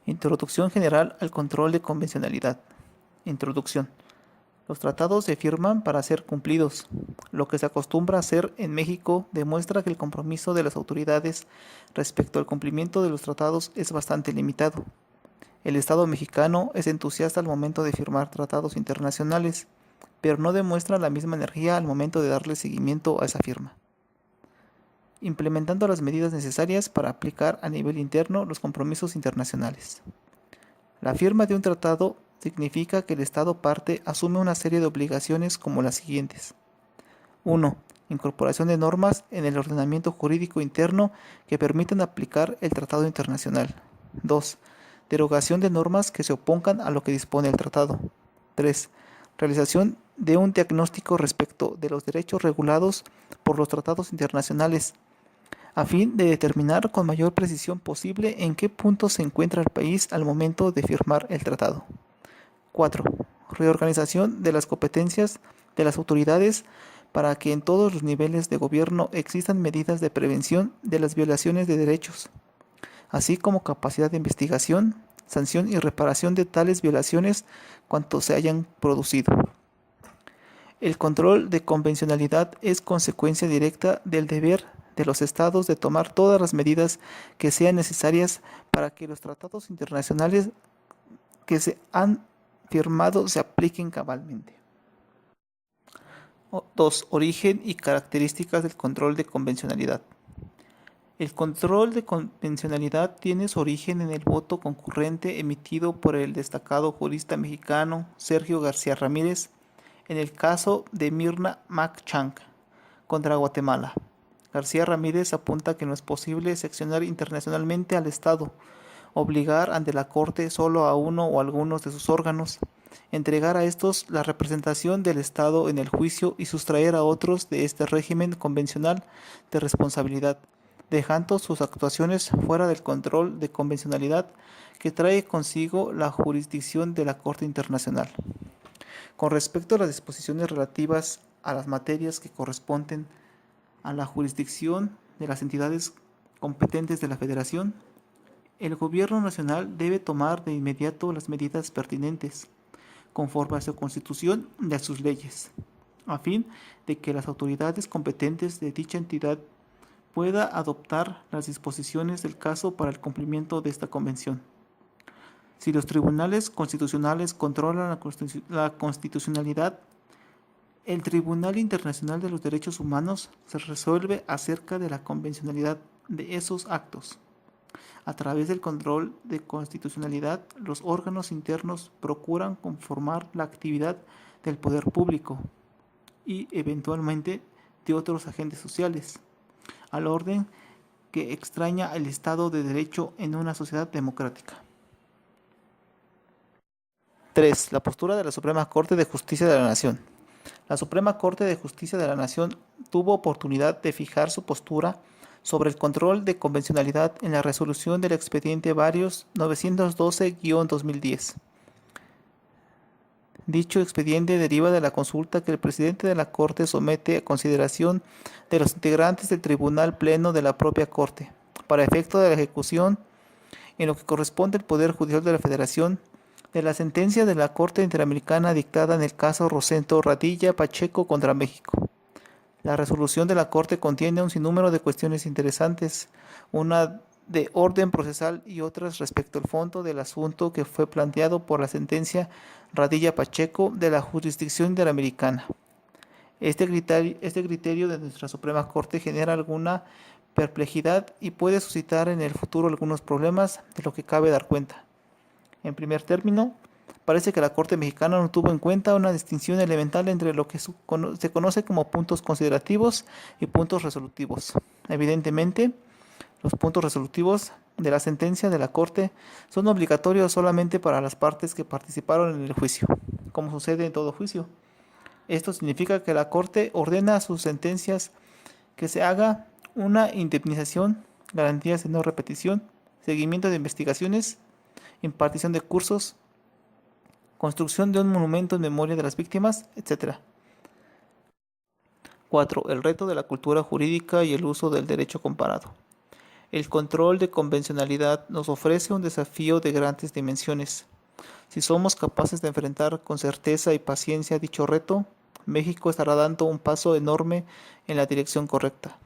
Introducción general al control de convencionalidad. Introducción. Los tratados se firman para ser cumplidos. Lo que se acostumbra a hacer en México demuestra que el compromiso de las autoridades respecto al cumplimiento de los tratados es bastante limitado. El Estado mexicano es entusiasta al momento de firmar tratados internacionales, pero no demuestra la misma energía al momento de darle seguimiento a esa firma, implementando las medidas necesarias para aplicar a nivel interno los compromisos internacionales. La firma de un tratado significa que el Estado parte asume una serie de obligaciones como las siguientes. 1. Incorporación de normas en el ordenamiento jurídico interno que permitan aplicar el tratado internacional. 2. Derogación de normas que se opongan a lo que dispone el tratado. 3. Realización de un diagnóstico respecto de los derechos regulados por los tratados internacionales, a fin de determinar con mayor precisión posible en qué punto se encuentra el país al momento de firmar el tratado. 4. Reorganización de las competencias de las autoridades para que en todos los niveles de gobierno existan medidas de prevención de las violaciones de derechos, así como capacidad de investigación, sanción y reparación de tales violaciones cuanto se hayan producido. El control de convencionalidad es consecuencia directa del deber de los estados de tomar todas las medidas que sean necesarias para que los tratados internacionales que se han firmado se apliquen cabalmente. 2. Origen y características del control de convencionalidad. El control de convencionalidad tiene su origen en el voto concurrente emitido por el destacado jurista mexicano Sergio García Ramírez en el caso de Mirna Macchang contra Guatemala. García Ramírez apunta que no es posible seccionar internacionalmente al Estado, obligar ante la Corte solo a uno o algunos de sus órganos, entregar a estos la representación del Estado en el juicio y sustraer a otros de este régimen convencional de responsabilidad, dejando sus actuaciones fuera del control de convencionalidad que trae consigo la jurisdicción de la Corte Internacional. Con respecto a las disposiciones relativas a las materias que corresponden a la jurisdicción de las entidades competentes de la Federación, el Gobierno Nacional debe tomar de inmediato las medidas pertinentes, conforme a su Constitución y a sus leyes, a fin de que las autoridades competentes de dicha entidad pueda adoptar las disposiciones del caso para el cumplimiento de esta convención. Si los tribunales constitucionales controlan la constitucionalidad, el Tribunal Internacional de los Derechos Humanos se resuelve acerca de la convencionalidad de esos actos. A través del control de constitucionalidad, los órganos internos procuran conformar la actividad del poder público y, eventualmente, de otros agentes sociales, al orden que extraña el Estado de Derecho en una sociedad democrática. 3. La postura de la Suprema Corte de Justicia de la Nación. La Suprema Corte de Justicia de la Nación tuvo oportunidad de fijar su postura sobre el control de convencionalidad en la resolución del expediente Varios 912-2010. Dicho expediente deriva de la consulta que el presidente de la Corte somete a consideración de los integrantes del Tribunal Pleno de la propia Corte, para efecto de la ejecución, en lo que corresponde al Poder Judicial de la Federación, de la sentencia de la Corte Interamericana dictada en el caso Rosendo Radilla Pacheco contra México. La resolución de la Corte contiene un sinnúmero de cuestiones interesantes, una de orden procesal y otras respecto al fondo del asunto que fue planteado por la sentencia Radilla Pacheco de la jurisdicción interamericana. Este criterio de nuestra Suprema Corte genera alguna perplejidad y puede suscitar en el futuro algunos problemas de lo que cabe dar cuenta. En primer término, parece que la Corte mexicana no tuvo en cuenta una distinción elemental entre lo que se conoce como puntos considerativos y puntos resolutivos. Evidentemente, los puntos resolutivos de la sentencia de la Corte son obligatorios solamente para las partes que participaron en el juicio, como sucede en todo juicio. Esto significa que la Corte ordena a sus sentencias que se haga una indemnización, garantías de no repetición, seguimiento de investigaciones, impartición de cursos, construcción de un monumento en memoria de las víctimas, etc. 4. El reto de la cultura jurídica y el uso del derecho comparado. El control de convencionalidad nos ofrece un desafío de grandes dimensiones. Si somos capaces de enfrentar con certeza y paciencia dicho reto, México estará dando un paso enorme en la dirección correcta,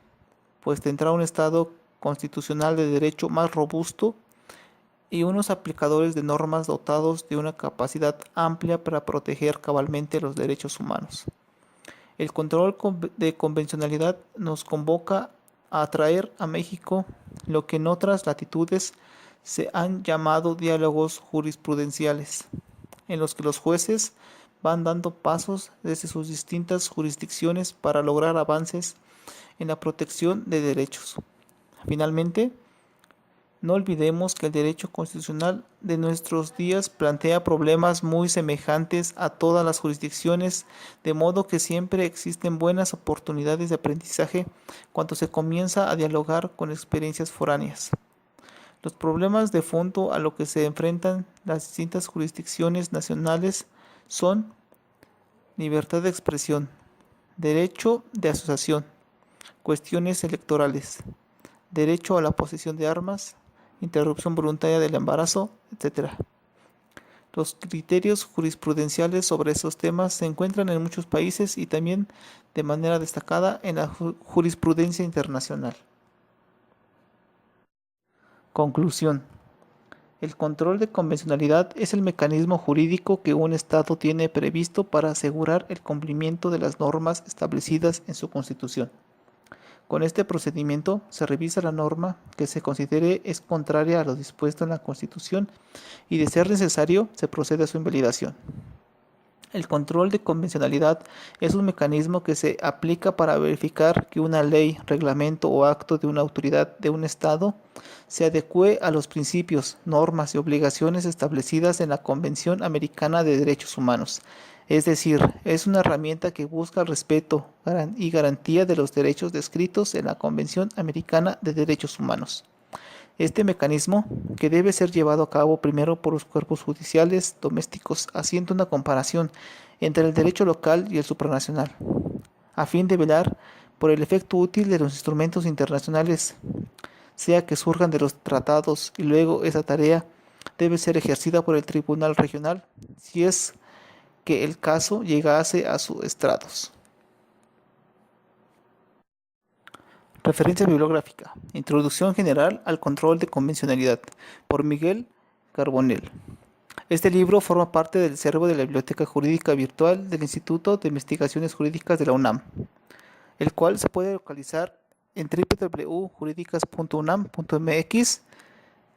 pues tendrá un Estado constitucional de derecho más robusto y unos aplicadores de normas dotados de una capacidad amplia para proteger cabalmente los derechos humanos. El control de convencionalidad nos convoca a atraer a México lo que en otras latitudes se han llamado diálogos jurisprudenciales, en los que los jueces van dando pasos desde sus distintas jurisdicciones para lograr avances en la protección de derechos. Finalmente, no olvidemos que el derecho constitucional de nuestros días plantea problemas muy semejantes a todas las jurisdicciones, de modo que siempre existen buenas oportunidades de aprendizaje cuando se comienza a dialogar con experiencias foráneas. Los problemas de fondo a los que se enfrentan las distintas jurisdicciones nacionales son libertad de expresión, derecho de asociación, cuestiones electorales, derecho a la posesión de armas, interrupción voluntaria del embarazo, etc. Los criterios jurisprudenciales sobre esos temas se encuentran en muchos países y también de manera destacada en la jurisprudencia internacional. Conclusión. El control de convencionalidad es el mecanismo jurídico que un Estado tiene previsto para asegurar el cumplimiento de las normas establecidas en su Constitución. Con este procedimiento se revisa la norma que se considere es contraria a lo dispuesto en la Constitución y, de ser necesario, se procede a su invalidación. El control de convencionalidad es un mecanismo que se aplica para verificar que una ley, reglamento o acto de una autoridad de un Estado se adecue a los principios, normas y obligaciones establecidas en la Convención Americana de Derechos Humanos. Es decir, es una herramienta que busca el respeto y garantía de los derechos descritos en la Convención Americana de Derechos Humanos. Este mecanismo, que debe ser llevado a cabo primero por los cuerpos judiciales domésticos, haciendo una comparación entre el derecho local y el supranacional, a fin de velar por el efecto útil de los instrumentos internacionales, sea que surjan de los tratados, y luego esa tarea debe ser ejercida por el Tribunal Regional, si es que el caso llegase a sus estrados. Referencia bibliográfica. Introducción general al control de convencionalidad, por Miguel Carbonell. Este libro forma parte del acervo de la Biblioteca Jurídica Virtual del Instituto de Investigaciones Jurídicas de la UNAM, el cual se puede localizar en www.juridicas.unam.mx,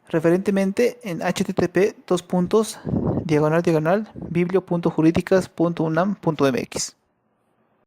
referentemente en http://biblio.juridicas.unam.mx.